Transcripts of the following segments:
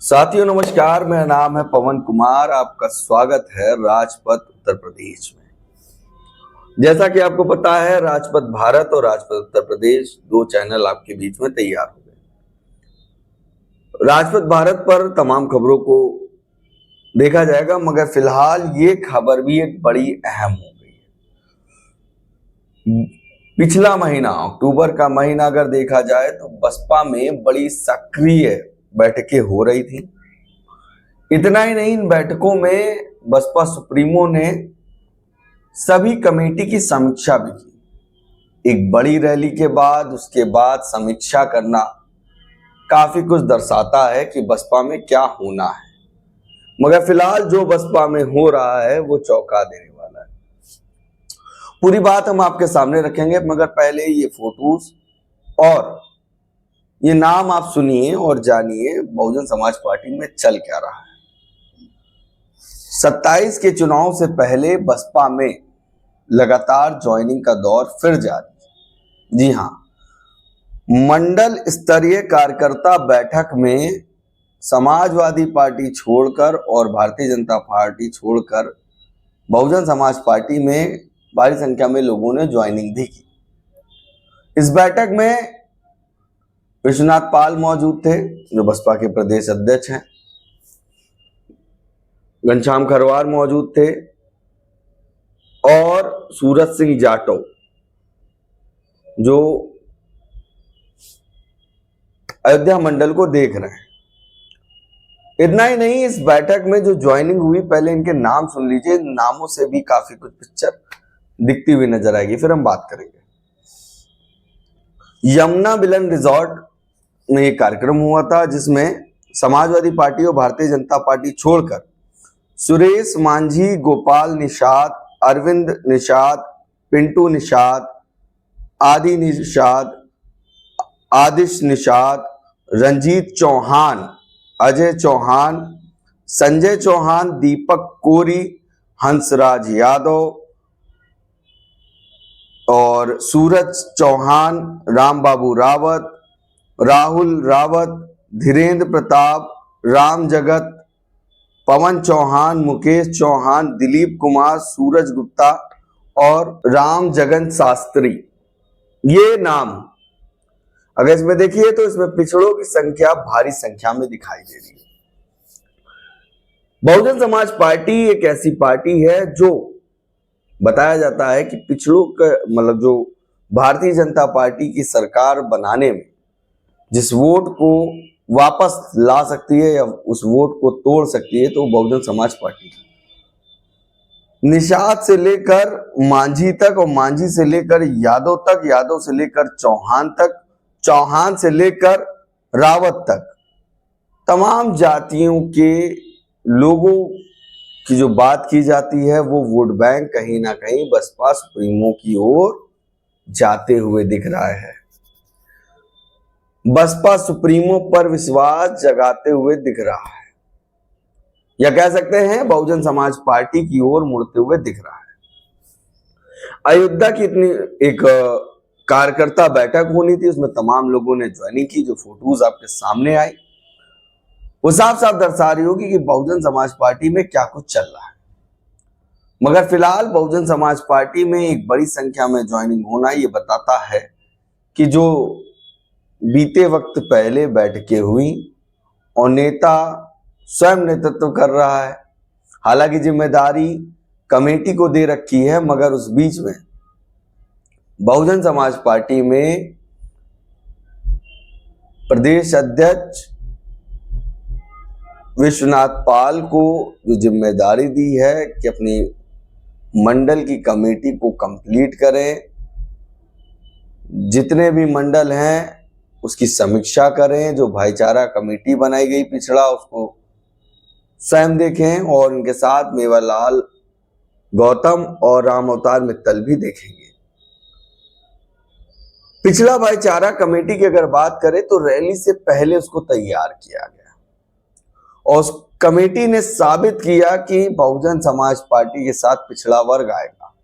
साथियों नमस्कार, मेरा नाम है पवन कुमार। आपका स्वागत है राजपथ उत्तर प्रदेश में। जैसा कि आपको पता है, राजपथ भारत और राजपथ उत्तर प्रदेश दो चैनल आपके बीच में तैयार हो गए। राजपथ भारत पर तमाम खबरों को देखा जाएगा, मगर फिलहाल ये खबर भी एक बड़ी अहम हो गई है। पिछला महीना अक्टूबर का महीना अगर देखा जाए तो बसपा में बड़ी सक्रिय बैठकें हो रही थी। इतना ही नहीं, इन बैठकों में बसपा सुप्रीमो ने सभी कमेटी की समीक्षा भी की। एक बड़ी रैली के बाद उसके बाद समीक्षा करना काफी कुछ दर्शाता है कि बसपा में क्या होना है। मगर फिलहाल जो बसपा में हो रहा है वो चौंका देने वाला है। पूरी बात हम आपके सामने रखेंगे, मगर पहले ये फोटोज और ये नाम आप सुनिए और जानिए बहुजन समाज पार्टी में चल क्या रहा है। 27 के चुनाव से पहले बसपा में लगातार ज्वाइनिंग का दौर फिर जारी। जी हां, मंडल स्तरीय कार्यकर्ता बैठक में समाजवादी पार्टी छोड़कर और भारतीय जनता पार्टी छोड़कर बहुजन समाज पार्टी में भारी संख्या में लोगों ने ज्वाइनिंग भी की। इस बैठक में विश्वनाथ पाल मौजूद थे, जो बसपा के प्रदेश अध्यक्ष हैं। घनश्याम खरवार मौजूद थे और सूरज सिंह जाटव, जो अयोध्या मंडल को देख रहे हैं। इतना ही नहीं, इस बैठक में जो ज्वाइनिंग हुई, पहले इनके नाम सुन लीजिए। नामों से भी काफी कुछ पिक्चर दिखती हुई नजर आएगी, फिर हम बात करेंगे। यमुना मिलन रिजॉर्ट में एक कार्यक्रम हुआ था, जिसमें समाजवादी पार्टी और भारतीय जनता पार्टी छोड़कर सुरेश मांझी, गोपाल निषाद, अरविंद निषाद, पिंटू निषाद, आदि निषाद, आदिश निषाद, रंजीत चौहान, अजय चौहान, संजय चौहान, दीपक कोरी, हंसराज यादव और सूरज चौहान, रामबाबू रावत, राहुल रावत, धीरेन्द्र प्रताप, राम जगत, पवन चौहान, मुकेश चौहान, दिलीप कुमार, सूरज गुप्ता और राम जगन शास्त्री। ये नाम अगर इसमें देखिए तो इसमें पिछड़ों की संख्या भारी संख्या में दिखाई दे रही है। बहुजन समाज पार्टी एक ऐसी पार्टी है जो बताया जाता है कि पिछड़ों का मतलब जो भारतीय जनता पार्टी की सरकार बनाने में जिस वोट को वापस ला सकती है या उस वोट को तोड़ सकती है, तो बहुजन समाज पार्टी निषाद से लेकर मांझी तक और मांझी से लेकर यादव तक, यादव से लेकर चौहान तक, चौहान से लेकर रावत तक, तमाम जातियों के लोगों की जो बात की जाती है, वो वोट बैंक कहीं ना कहीं बसपा सुप्रीमो की ओर जाते हुए दिख रहा है। बसपा सुप्रीमो पर विश्वास जगाते हुए दिख रहा है, या कह सकते हैं बहुजन समाज पार्टी की ओर मुड़ते हुए दिख रहा है। अयोध्या की इतनी एक कार्यकर्ता बैठक होनी थी, उसमें तमाम लोगों ने ज्वाइनिंग की। जो फोटोज आपके सामने आई वो साफ साफ दर्शा रही होगी कि बहुजन समाज पार्टी में क्या कुछ चल रहा है। मगर फिलहाल बहुजन समाज पार्टी में एक बड़ी संख्या में ज्वाइनिंग होना ये बताता है कि जो बीते वक्त पहले बैठकें हुई और नेता स्वयं नेतृत्व कर रहा है, हालांकि जिम्मेदारी कमेटी को दे रखी है, मगर उस बीच में बहुजन समाज पार्टी में प्रदेश अध्यक्ष विश्वनाथ पाल को जो जिम्मेदारी दी है कि अपनी मंडल की कमेटी को कंप्लीट करें, जितने भी मंडल हैं उसकी समीक्षा करें, जो भाईचारा कमेटी बनाई गई पिछड़ा उसको स्वयं देखें, और उनके साथ मेवालाल गौतम और राम अवतार मित्तल भी देखेंगे। पिछड़ा भाईचारा कमेटी की अगर बात करें तो रैली से पहले उसको तैयार किया गया और उस कमेटी ने साबित किया कि बहुजन समाज पार्टी के साथ पिछड़ा वर्ग आएगा,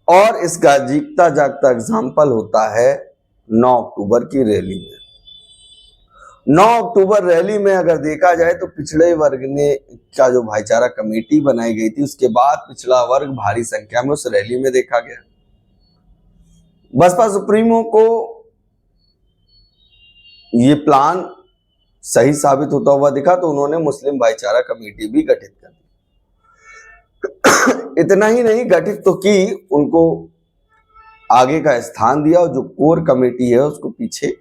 और इसका जीता जागता एग्जाम्पल होता है 9 अक्टूबर की रैली में। 9 अक्टूबर रैली में अगर देखा जाए तो पिछड़े वर्ग ने का जो भाईचारा कमेटी बनाई गई थी, उसके बाद पिछड़ा वर्ग भारी संख्या में उस रैली में देखा गया। बसपा सुप्रीमो को ये प्लान सही साबित होता हुआ दिखा तो उन्होंने मुस्लिम भाईचारा कमेटी भी गठित कर दी। इतना ही नहीं, गठित तो की, उनको आगे का स्थान दिया और जो कोर कमेटी है उसको पीछे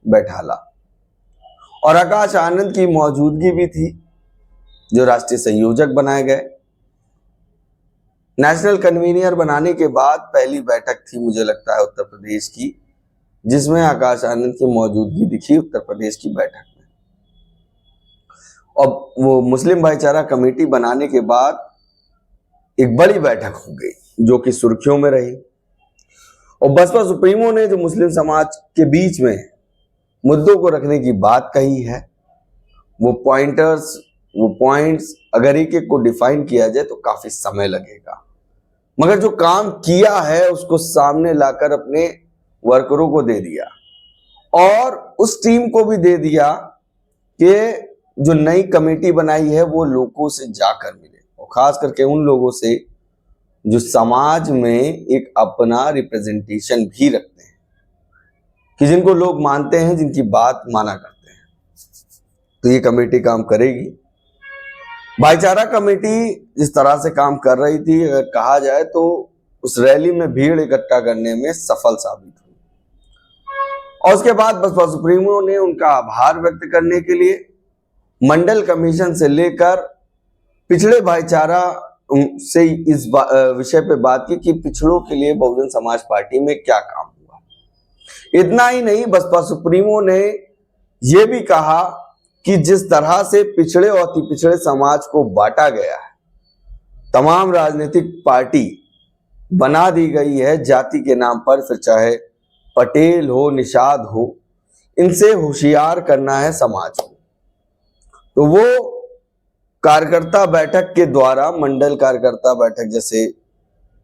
बैठाला। और आकाश आनंद की मौजूदगी भी थी जो राष्ट्रीय संयोजक बनाए गए। नेशनल कन्वीनर बनाने के बाद पहली बैठक थी मुझे लगता है उत्तर प्रदेश की, जिसमें आकाश आनंद की मौजूदगी दिखी उत्तर प्रदेश की बैठक में। और वो मुस्लिम भाईचारा कमेटी बनाने के बाद एक बड़ी बैठक हो गई जो कि सुर्खियों में रही। और बसपा सुप्रीमो ने जो मुस्लिम समाज के बीच में मुद्दों को रखने की बात कही है, वो पॉइंट्स अगर एक एक को डिफाइन किया जाए तो काफी समय लगेगा, मगर जो काम किया है उसको सामने लाकर अपने वर्करों को दे दिया और उस टीम को भी दे दिया कि जो नई कमेटी बनाई है वो लोगों से जाकर मिले, और खास करके उन लोगों से जो समाज में एक अपना रिप्रेजेंटेशन भी रखते हैं, कि जिनको लोग मानते हैं, जिनकी बात माना करते हैं। तो ये कमेटी काम करेगी। भाईचारा कमेटी जिस तरह से काम कर रही थी, अगर कहा जाए तो उस रैली में भीड़ इकट्ठा करने में सफल साबित हुई। और उसके बाद बसपा सुप्रीमो ने उनका आभार व्यक्त करने के लिए मंडल कमीशन से लेकर पिछड़े भाईचारा से इस विषय पे बात की कि पिछड़ों के लिए बहुजन समाज पार्टी में क्या काम हुआ। इतना ही नहीं, बसपा सुप्रीमो ने यह भी कहा कि जिस तरह से पिछड़े और अति पिछड़े समाज को बांटा गया है, तमाम राजनीतिक पार्टी बना दी गई है जाति के नाम पर, फिर चाहे पटेल हो, निषाद हो, इनसे होशियार करना है समाज को। तो वो कार्यकर्ता बैठक के द्वारा, मंडल कार्यकर्ता बैठक जैसे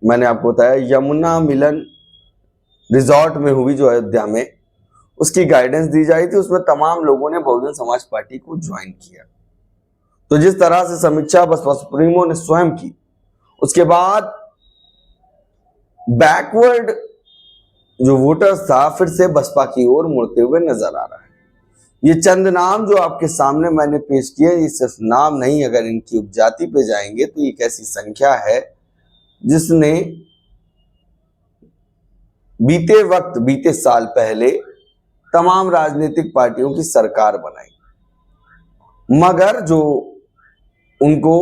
मैंने आपको बताया यमुना मिलन रिजॉर्ट में हुई जो अयोध्या में, उसकी गाइडेंस दी जाई थी। उसमें तमाम लोगों ने बहुजन समाज पार्टी को ज्वाइन किया। तो जिस तरह से समीक्षा बसपा सुप्रीमो ने स्वयं की, उसके बाद बैकवर्ड जो वोटर्स था फिर से बसपा की ओर मुड़ते हुए नजर आ रहा है। ये चंद नाम जो आपके सामने मैंने पेश किए, ये सिर्फ नाम नहीं, अगर इनकी उपजाति पे जाएंगे तो एक ऐसी संख्या है जिसने बीते साल पहले तमाम राजनीतिक पार्टियों की सरकार बनाई, मगर जो उनको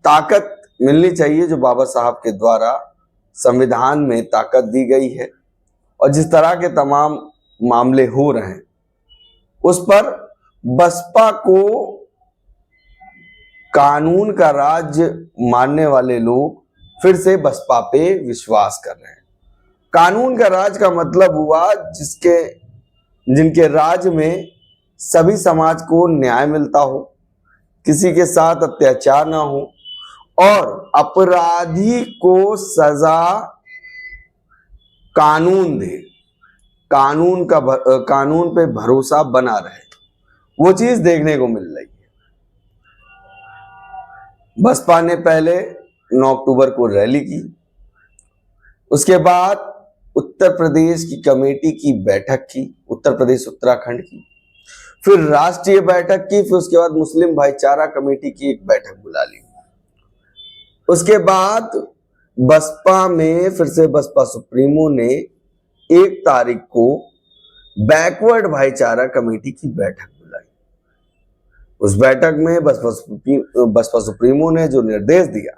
ताकत मिलनी चाहिए जो बाबा साहब के द्वारा संविधान में ताकत दी गई है, और जिस तरह के तमाम मामले हो रहे हैं उस पर बसपा को कानून का राज मानने वाले लोग फिर से बसपा पे विश्वास कर रहे हैं। कानून का राज का मतलब हुआ जिनके राज में सभी समाज को न्याय मिलता हो, किसी के साथ अत्याचार ना हो और अपराधी को सजा कानून दे, कानून पे भरोसा बना रहे, वो चीज देखने को मिल रही है। बसपा ने पहले 9 अक्टूबर को रैली की, उसके बाद उत्तर प्रदेश की कमेटी की बैठक की, उत्तर प्रदेश उत्तराखंड की, फिर राष्ट्रीय बैठक की, फिर उसके बाद मुस्लिम भाईचारा कमेटी की एक बैठक बुला ली। उसके बाद बसपा में फिर से बसपा सुप्रीमो ने 1 तारीख को बैकवर्ड भाईचारा कमेटी की बैठक बुलाई। उस बैठक में बसपा सुप्रीमो ने जो निर्देश दिया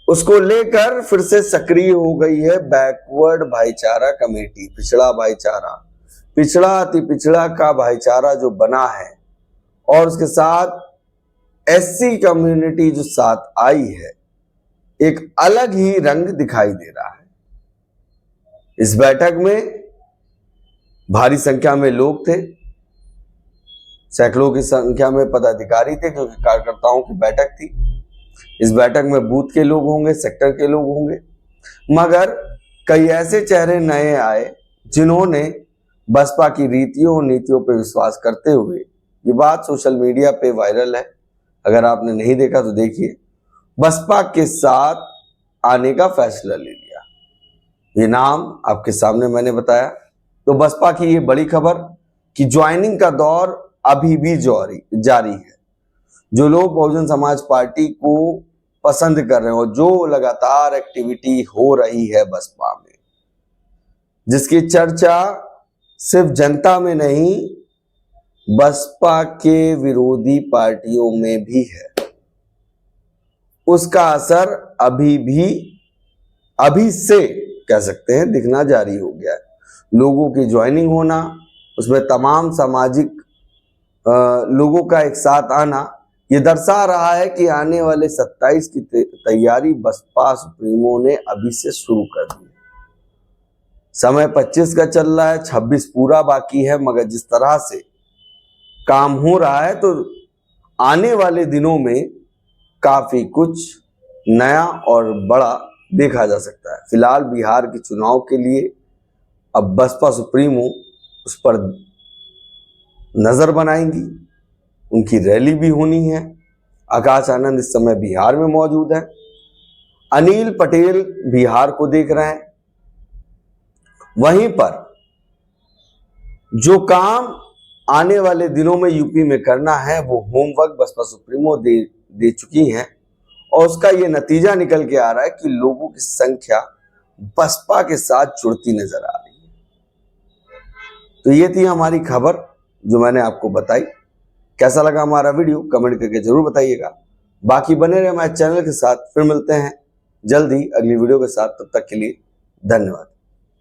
उसको लेकर फिर से सक्रिय हो गई है बैकवर्ड भाईचारा कमेटी। पिछड़ा भाईचारा, पिछड़ा अति पिछड़ा का भाईचारा जो बना है और उसके साथ एससी कम्युनिटी जो साथ आई है, एक अलग ही रंग दिखाई दे रहा है। इस बैठक में भारी संख्या में लोग थे, सैकड़ों की संख्या में पदाधिकारी थे, क्योंकि कार्यकर्ताओं की बैठक थी। इस बैठक में बूथ के लोग होंगे, सेक्टर के लोग होंगे, मगर कई ऐसे चेहरे नए आए जिन्होंने बसपा की रीतियों और नीतियों पर विश्वास करते हुए, ये बात सोशल मीडिया पे वायरल है, अगर आपने नहीं देखा तो देखिए, बसपा के साथ आने का फैसला ले लिया। ये नाम आपके सामने मैंने बताया। तो बसपा की ये बड़ी खबर कि ज्वाइनिंग का दौर अभी भी जारी है। जो लोग बहुजन समाज पार्टी को पसंद कर रहे हैं और जो लगातार एक्टिविटी हो रही है बसपा में, जिसकी चर्चा सिर्फ जनता में नहीं बसपा के विरोधी पार्टियों में भी है, उसका असर अभी से कह सकते हैं दिखना जारी हो गया है। लोगों की ज्वाइनिंग होना, उसमें तमाम सामाजिक लोगों का एक साथ आना, ये दर्शा रहा है कि आने वाले 27 की तैयारी बसपा सुप्रीमो ने अभी से शुरू कर दी है। समय 25 का चल रहा है, 26 पूरा बाकी है, मगर जिस तरह से काम हो रहा है तो आने वाले दिनों में काफी कुछ नया और बड़ा देखा जा सकता है। फिलहाल बिहार के चुनाव के लिए अब बसपा सुप्रीमो उस पर नजर बनाएंगी, उनकी रैली भी होनी है। आकाश आनंद इस समय बिहार में मौजूद है, अनिल पटेल बिहार को देख रहे हैं। वहीं पर जो काम आने वाले दिनों में यूपी में करना है वो होमवर्क बसपा सुप्रीमो दे चुकी हैं और उसका ये नतीजा निकल के आ रहा है कि लोगों की संख्या बसपा के साथ जुड़ती नजर आ रही है। तो ये थी हमारी खबर जो मैंने आपको बताई। कैसा लगा हमारा वीडियो कमेंट करके जरूर बताइएगा। बाकी बने रहे हमारे चैनल के साथ, फिर मिलते हैं जल्दी अगली वीडियो के साथ। तब तक के लिए धन्यवाद।